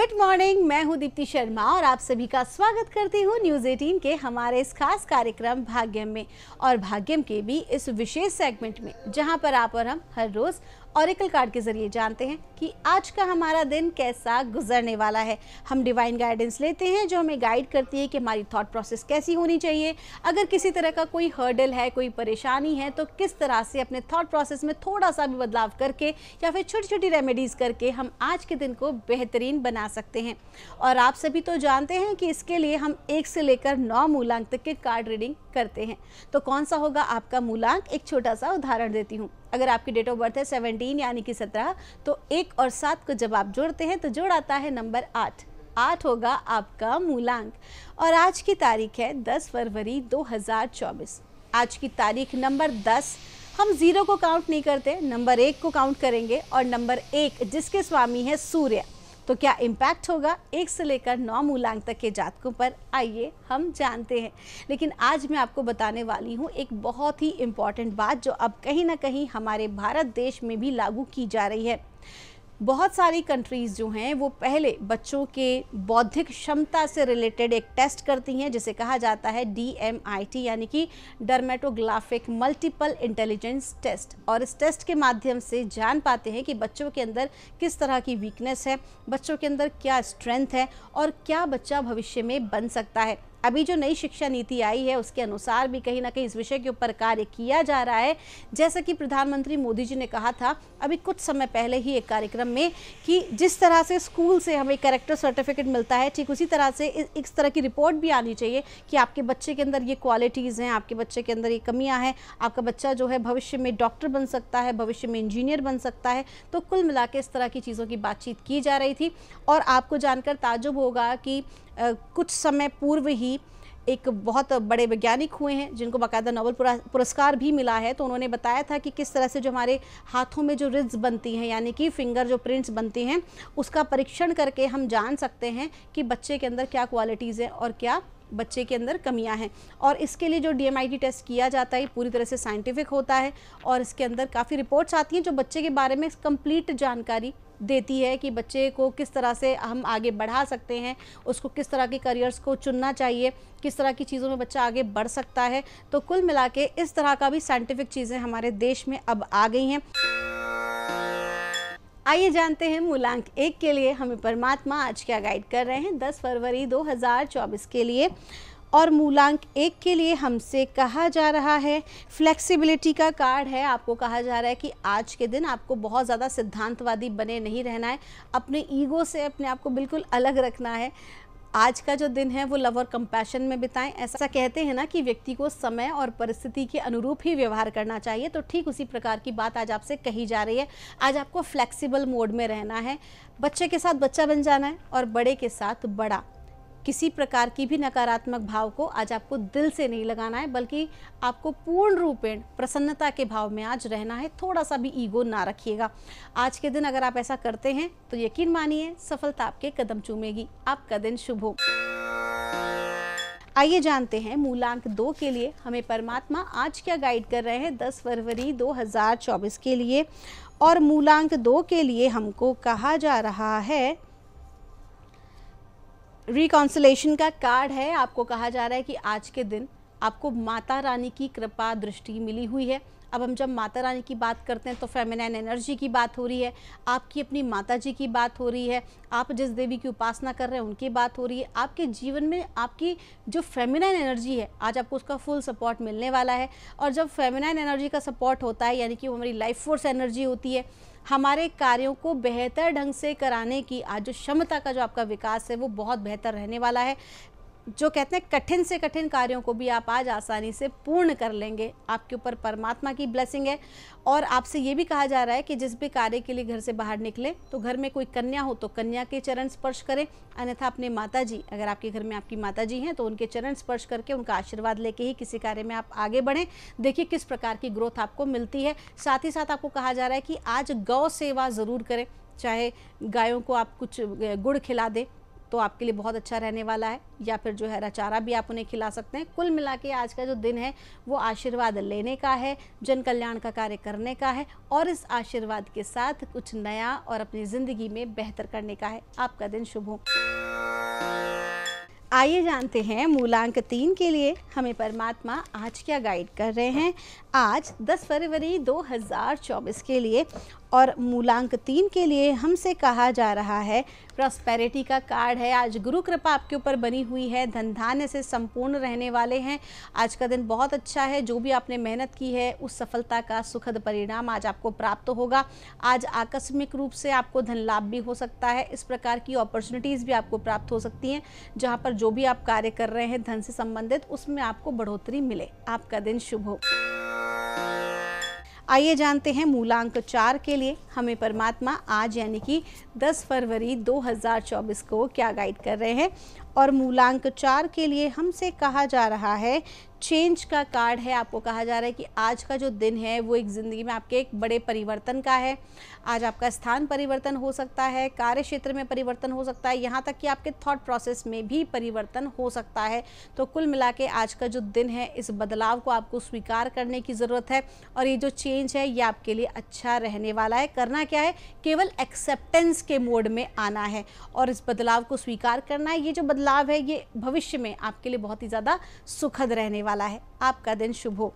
Good morning, मैं हूं दीप्ति शर्मा और आप सभी का स्वागत करती हूं न्यूज़ 18 के हमारे इस खास कार्यक्रम भाग्यम में। और भाग्यम के भी इस विशेष सेगमेंट में जहां पर आप और हम हर रोज ऑरेकल कार्ड के जरिए जानते हैं कि आज का हमारा दिन कैसा गुजरने वाला है। हम डिवाइन गाइडेंस लेते हैं जो हमें गाइड करती है कि हमारी थॉट प्रोसेस कैसी होनी चाहिए। अगर किसी तरह का कोई हर्डल है, कोई परेशानी है, तो किस तरह से अपने थॉट प्रोसेस में थोड़ा सा भी बदलाव करके या फिर छोटी छोटी रेमेडीज़ करके हम आज के दिन को बेहतरीन बना सकते हैं। और आप सभी तो जानते हैं कि इसके लिए हम 1 से लेकर 9 मूलांक तक के कार्ड रीडिंग करते हैं। तो कौन सा होगा आपका मूलांक, एक छोटा सा उदाहरण देती हूँ। अगर आपकी डेट ऑफ बर्थ है 17 यानी कि 17, तो 1 और 7 को जब आप जोड़ते हैं तो जोड़ आता है नंबर 8। 8 होगा आपका मूलांक। और आज की तारीख है 10 फरवरी 2024। आज की तारीख नंबर 10, हम 0 को काउंट नहीं करते, नंबर 1 को काउंट करेंगे। और नंबर 1 जिसके स्वामी है सूर्य, तो क्या इम्पैक्ट होगा 1 से लेकर 9 मूलांक तक के जातकों पर, आइए हम जानते हैं। लेकिन आज मैं आपको बताने वाली हूँ एक बहुत ही इम्पॉर्टेंट बात जो अब कहीं ना कहीं हमारे भारत देश में भी लागू की जा रही है। बहुत सारी कंट्रीज़ जो हैं वो पहले बच्चों के बौद्धिक क्षमता से रिलेटेड एक टेस्ट करती हैं जिसे कहा जाता है DMIT यानी कि डर्मेटोग्राफिक मल्टीपल इंटेलिजेंस टेस्ट। और इस टेस्ट के माध्यम से जान पाते हैं कि बच्चों के अंदर किस तरह की वीकनेस है, बच्चों के अंदर क्या स्ट्रेंथ है और क्या बच्चा भविष्य में बन सकता है। अभी जो नई शिक्षा नीति आई है उसके अनुसार भी कहीं ना कहीं इस विषय के ऊपर कार्य किया जा रहा है। जैसा कि प्रधानमंत्री मोदी जी ने कहा था अभी कुछ समय पहले ही एक कार्यक्रम में कि जिस तरह से स्कूल से हमें कैरेक्टर सर्टिफिकेट मिलता है, ठीक उसी तरह से इस तरह की रिपोर्ट भी आनी चाहिए कि आपके बच्चे के अंदर ये क्वालिटीज़ हैं, आपके बच्चे के अंदर ये कमियां हैं, आपका बच्चा जो है भविष्य में डॉक्टर बन सकता है, भविष्य में इंजीनियर बन सकता है। तो कुल मिला के इस तरह की चीज़ों की बातचीत की जा रही थी। और आपको जानकर ताज्जुब होगा कि कुछ समय पूर्व ही एक बहुत बड़े वैज्ञानिक हुए हैं जिनको बाकायदा नोबेल पुरस्कार भी मिला है। तो उन्होंने बताया था कि किस तरह से जो हमारे हाथों में जो रिड्स बनती हैं यानी कि फिंगर जो प्रिंट्स बनती हैं उसका परीक्षण करके हम जान सकते हैं कि बच्चे के अंदर क्या क्वालिटीज़ हैं और क्या बच्चे के अंदर कमियां हैं। और इसके लिए जो DMIT टेस्ट किया जाता है पूरी तरह से साइंटिफिक होता है और इसके अंदर काफ़ी रिपोर्ट्स आती हैं जो बच्चे के बारे में कंप्लीट जानकारी देती है कि बच्चे को किस तरह से हम आगे बढ़ा सकते हैं, उसको किस तरह के करियर्स को चुनना चाहिए, किस तरह की चीज़ों में बच्चा आगे बढ़ सकता है। तो कुल मिला के इस तरह का भी साइंटिफिक चीज़ें हमारे देश में अब आ गई हैं। आइए जानते हैं मूलांक 1 के लिए हमें परमात्मा आज क्या गाइड कर रहे हैं 10 फरवरी 2024 के लिए। और मूलांक 1 के लिए हमसे कहा जा रहा है फ्लेक्सिबिलिटी का कार्ड है। आपको कहा जा रहा है कि आज के दिन आपको बहुत ज़्यादा सिद्धांतवादी बने नहीं रहना है, अपने ईगो से अपने आप को बिल्कुल अलग रखना है। आज का जो दिन है वो लव और कंपैशन में बिताएं। ऐसा कहते हैं ना कि व्यक्ति को समय और परिस्थिति के अनुरूप ही व्यवहार करना चाहिए, तो ठीक उसी प्रकार की बात आज आपसे कही जा रही है। आज आपको फ्लेक्सिबल मोड में रहना है, बच्चे के साथ बच्चा बन जाना है और बड़े के साथ बड़ा। किसी प्रकार की भी नकारात्मक भाव को आज आपको दिल से नहीं लगाना है, बल्कि आपको पूर्ण रूपेण प्रसन्नता के भाव में आज रहना है। थोड़ा सा भी ईगो ना रखिएगा। आज के दिन अगर आप ऐसा करते हैं तो यकीन मानिए सफलता आपके कदम चूमेगी। आपका दिन शुभ हो। आइए जानते हैं मूलांक 2 के लिए हमें परमात्मा आज क्या गाइड कर रहे हैं 10 फरवरी 2024 के लिए। और मूलांक 2 के लिए हमको कहा जा रहा है रिकॉन्सिलेशन का कार्ड है। आपको कहा जा रहा है कि आज के दिन आपको माता रानी की कृपा दृष्टि मिली हुई है। अब हम जब माता रानी की बात करते हैं तो फेमिनाइन एनर्जी की बात हो रही है, आपकी अपनी माता जी की बात हो रही है, आप जिस देवी की उपासना कर रहे हैं उनकी बात हो रही है। आपके जीवन में आपकी जो फेमिनाइन एनर्जी है आज आपको उसका फुल सपोर्ट मिलने वाला है। और जब फेमिनाइन एनर्जी का सपोर्ट होता है यानी कि वो हमारी लाइफ फोर्स एनर्जी होती है, हमारे कार्यों को बेहतर ढंग से कराने की आज जो क्षमता का जो आपका विकास है वो बहुत बेहतर रहने वाला है। जो कहते हैं कठिन से कठिन कार्यों को भी आप आज आसानी से पूर्ण कर लेंगे। आपके ऊपर परमात्मा की ब्लेसिंग है। और आपसे ये भी कहा जा रहा है कि जिस भी कार्य के लिए घर से बाहर निकले तो घर में कोई कन्या हो तो कन्या के चरण स्पर्श करें, अन्यथा अपने माता जी, अगर आपके घर में आपकी माता जी हैं तो उनके चरण स्पर्श करके उनका आशीर्वाद लेके ही किसी कार्य में आप आगे बढ़ें। देखिए किस प्रकार की ग्रोथ आपको मिलती है। साथ ही साथ आपको कहा जा रहा है कि आज गौ सेवा ज़रूर करें, चाहे गायों को आप कुछ गुड़ खिला दें, तो आपके लिए बहुत अच्छा रहने वाला है, या फिर जो हरा चारा भी आप उन्हें खिला सकते हैं। कुल मिला के आज का जो दिन है वो आशीर्वाद लेने का है, जन कल्याण का कार्य करने का है और इस आशीर्वाद के साथ कुछ नया और अपनी ज़िंदगी में बेहतर करने का है। आपका दिन शुभ हो। आइए जानते हैं मूलांक 3 के लिए हमें परमात्मा आज क्या गाइड कर रहे हैं। आज 10 फरवरी 2024 के लिए और मूलांक 3 के लिए हमसे कहा जा रहा है प्रॉस्पेरिटी का कार्ड है। आज गुरु कृपा आपके ऊपर बनी हुई है, धन धान्य से संपूर्ण रहने वाले हैं। आज का दिन बहुत अच्छा है। जो भी आपने मेहनत की है उस सफलता का सुखद परिणाम आज आपको प्राप्त होगा। आज आकस्मिक रूप से आपको धन लाभ भी हो सकता है। इस प्रकार की अपॉर्चुनिटीज़ भी आपको प्राप्त हो सकती हैं जहाँ पर जो भी आप कार्य कर रहे हैं धन से संबंधित, उसमें आपको बढ़ोतरी मिले। आपका दिन शुभ हो। आइए जानते हैं मूलांक 4 के लिए हमें परमात्मा आज यानी कि 10 फरवरी 2024 को क्या गाइड कर रहे हैं। और मूलांक 4 के लिए हमसे कहा जा रहा है चेंज का कार्ड है। आपको कहा जा रहा है कि आज का जो दिन है वो एक ज़िंदगी में आपके एक बड़े परिवर्तन का है। आज आपका स्थान परिवर्तन हो सकता है, कार्य क्षेत्र में परिवर्तन हो सकता है, यहाँ तक कि आपके थॉट प्रोसेस में भी परिवर्तन हो सकता है। तो कुल मिला के आज का जो दिन है इस बदलाव को आपको स्वीकार करने की ज़रूरत है और ये जो चेंज है ये आपके लिए अच्छा रहने वाला है। करना क्या है, केवल एक्सेप्टेंस के मोड में आना है और इस बदलाव को स्वीकार करना है। ये जो बदलाव है ये भविष्य में आपके लिए बहुत ही ज़्यादा सुखद रहने वाला है। आपका दिन शुभ हो।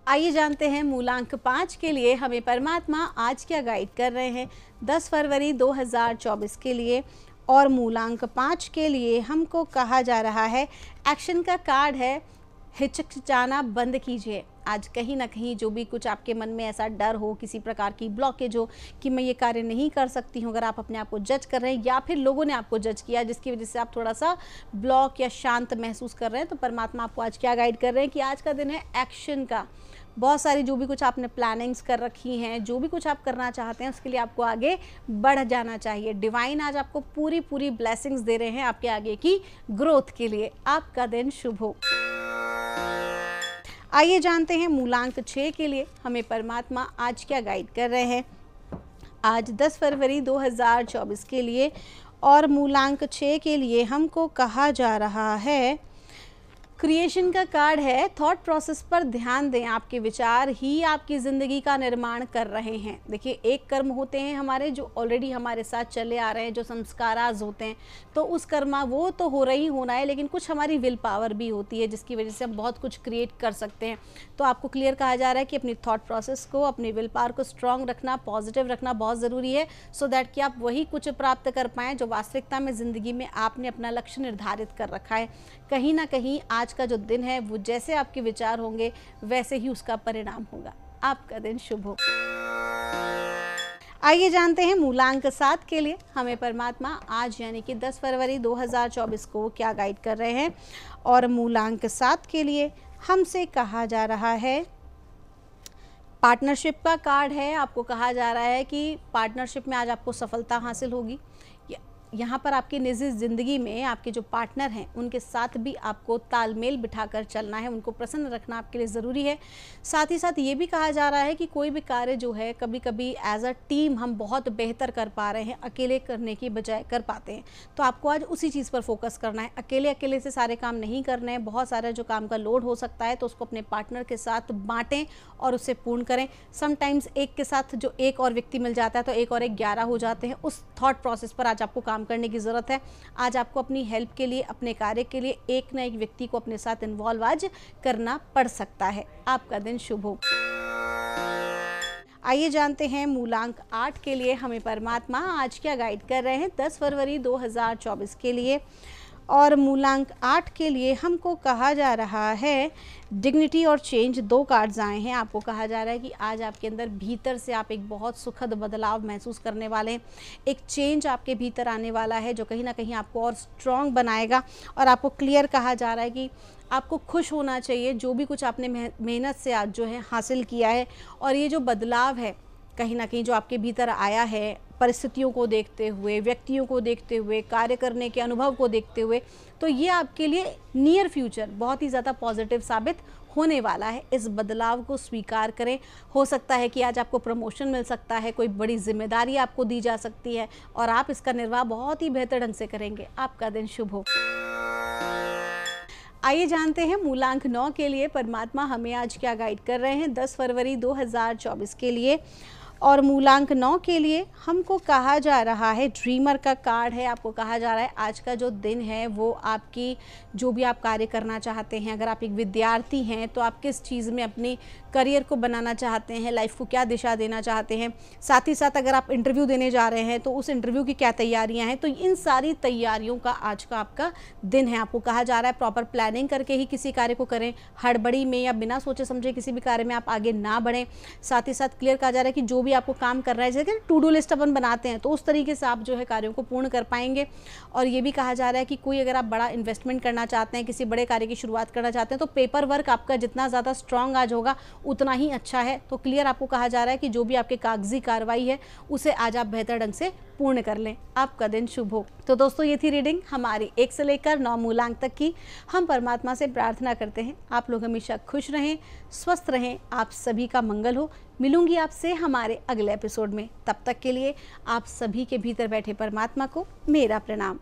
आइए जानते हैं मूलांक 5 के लिए हमें परमात्मा आज क्या गाइड कर रहे हैं 10 फरवरी 2024 के लिए। और मूलांक 5 के लिए हमको कहा जा रहा है एक्शन का कार्ड है, हिचकिचाना बंद कीजिए। आज कहीं ना कहीं जो भी कुछ आपके मन में ऐसा डर हो, किसी प्रकार की ब्लॉकेज हो कि मैं ये कार्य नहीं कर सकती हूँ, अगर आप अपने आप को जज कर रहे हैं या फिर लोगों ने आपको जज किया जिसकी वजह से आप थोड़ा सा ब्लॉक या शांत महसूस कर रहे हैं, तो परमात्मा आपको आज क्या गाइड कर रहे हैं कि आज का दिन है एक्शन का। बहुत सारी जो भी कुछ आपने प्लानिंग्स कर रखी हैं, जो भी कुछ आप करना चाहते हैं उसके लिए आपको आगे बढ़ जाना चाहिए। डिवाइन आज आपको पूरी ब्लेसिंग्स दे रहे हैं आपके आगे की ग्रोथ के लिए। आपका दिन शुभ हो। आइए जानते हैं मूलांक 6 के लिए हमें परमात्मा आज क्या गाइड कर रहे हैं आज 10 फरवरी 2024 के लिए। और मूलांक 6 के लिए हमको कहा जा रहा है क्रिएशन का कार्ड है। थॉट प्रोसेस पर ध्यान दें, आपके विचार ही आपकी ज़िंदगी का निर्माण कर रहे हैं। देखिए, एक कर्म होते हैं हमारे जो ऑलरेडी हमारे साथ चले आ रहे हैं, जो संस्काराज होते हैं, तो उस कर्मा वो तो हो रही होना है, लेकिन कुछ हमारी विल पावर भी होती है जिसकी वजह से हम बहुत कुछ क्रिएट कर सकते हैं। तो आपको क्लियर कहा जा रहा है कि अपनी थॉट प्रोसेस को, अपनी विल पावर को स्ट्रॉन्ग रखना, पॉजिटिव रखना बहुत ज़रूरी है, सो दैट कि आप वही कुछ प्राप्त कर पाएँ जो वास्तविकता में ज़िंदगी में आपने अपना लक्ष्य निर्धारित कर रखा है। कहीं ना कहीं आज का जो दिन है वो जैसे आपके विचार होंगे वैसे ही उसका परिणाम होगा। आपका दिन शुभ हो। आइए जानते हैं मूलांक 7 के लिए हमें परमात्मा आज यानी कि 10 फरवरी 2024 को क्या गाइड कर रहे हैं। और मूलांक 7 के लिए हमसे कहा जा रहा है पार्टनरशिप का कार्ड है। आपको कहा जा रहा है कि पार्टनरशिप में आज आपको सफलता हासिल होगी। यहाँ पर आपकी निजी ज़िंदगी में आपके जो पार्टनर हैं उनके साथ भी आपको तालमेल बिठाकर चलना है, उनको प्रसन्न रखना आपके लिए ज़रूरी है। साथ ही साथ ये भी कहा जा रहा है कि कोई भी कार्य जो है कभी कभी एज अ टीम हम बहुत बेहतर कर पा रहे हैं, अकेले करने की बजाय कर पाते हैं। तो आपको आज उसी चीज़ पर फोकस करना है। अकेले से सारे काम नहीं करने हैं। बहुत सारा जो काम का लोड हो सकता है तो उसको अपने पार्टनर के साथ बांटें और उससे पूर्ण करें। समटाइम्स एक के साथ जो एक और व्यक्ति मिल जाता है तो एक और एक 11 हो जाते हैं। उस थॉट प्रोसेस पर आज आपको काम करने की ज़रूरत है। आज आपको अपनी हेल्प के लिए, अपने कार्य के लिए एक ना एक व्यक्ति को अपने साथ इन्वॉल्व आज करना पड़ सकता है। आपका दिन शुभ हो। आइए जानते हैं मूलांक 8 के लिए हमें परमात्मा आज क्या गाइड कर रहे हैं 10 फरवरी 2024 के लिए। और मूलांक 8 के लिए हमको कहा जा रहा है डिग्निटी और चेंज। 2 कार्ड्स आए हैं। आपको कहा जा रहा है कि आज आपके अंदर भीतर से आप एक बहुत सुखद बदलाव महसूस करने वाले हैं। एक चेंज आपके भीतर आने वाला है जो कहीं ना कहीं आपको और स्ट्रॉन्ग बनाएगा। और आपको क्लियर कहा जा रहा है कि आपको खुश होना चाहिए जो भी कुछ आपने मेहनत से आज जो है हासिल किया है। और ये जो बदलाव है कहीं ना कहीं जो आपके भीतर आया है, परिस्थितियों को देखते हुए, व्यक्तियों को देखते हुए, कार्य करने के अनुभव को देखते हुए, तो ये आपके लिए नियर फ्यूचर बहुत ही ज़्यादा पॉजिटिव साबित होने वाला है, इस बदलाव को स्वीकार करें। हो सकता है कि आज आपको प्रमोशन मिल सकता है, कोई बड़ी जिम्मेदारी आपको दी जा सकती है और आप इसका निर्वाह बहुत ही बेहतर ढंग से करेंगे। आपका दिन शुभ हो। आइए जानते हैं मूलांक 9 के लिए परमात्मा हमें आज क्या गाइड कर रहे हैं 10 फरवरी 2024 के लिए। और मूलांक 9 के लिए हमको कहा जा रहा है, ड्रीमर का कार्ड है, आपको कहा जा रहा है आज का जो दिन है वो आपकी जो भी आप कार्य करना चाहते हैं, अगर आप एक विद्यार्थी हैं तो आप किस चीज़ में अपनी करियर को बनाना चाहते हैं, लाइफ को क्या दिशा देना चाहते हैं, साथ ही साथ अगर आप इंटरव्यू देने जा रहे हैं तो उस इंटरव्यू की क्या तैयारियां हैं, तो इन सारी तैयारियों का आज का आपका दिन है। आपको कहा जा रहा है प्रॉपर प्लानिंग करके ही किसी कार्य को करें, हड़बड़ी में या बिना सोचे समझे किसी भी कार्य में आप आगे ना बढ़ें। साथ ही साथ क्लियर कहा जा रहा है कि जो भी आपको काम कर रहा है, जैसे टू डू लिस्ट अपन बनाते हैं तो उस तरीके से आप जो है कार्यों को पूर्ण कर पाएंगे। और ये भी कहा जा रहा है कि कोई अगर आप बड़ा इन्वेस्टमेंट करना चाहते हैं, किसी बड़े कार्य की शुरुआत करना चाहते हैं तो पेपर वर्क आपका जितना ज़्यादा स्ट्रांग आज होगा उतना ही अच्छा है। तो क्लियर आपको कहा जा रहा है कि जो भी आपके कागजी कार्रवाई है उसे आज आप बेहतर ढंग से पूर्ण कर लें। आपका दिन शुभ हो। तो दोस्तों ये थी रीडिंग हमारी 1 से लेकर 9 मूलांक तक की। हम परमात्मा से प्रार्थना करते हैं आप लोग हमेशा खुश रहें, स्वस्थ रहें, आप सभी का मंगल हो। मिलूंगी आपसे हमारे अगले एपिसोड में। तब तक के लिए आप सभी के भीतर बैठे परमात्मा को मेरा प्रणाम।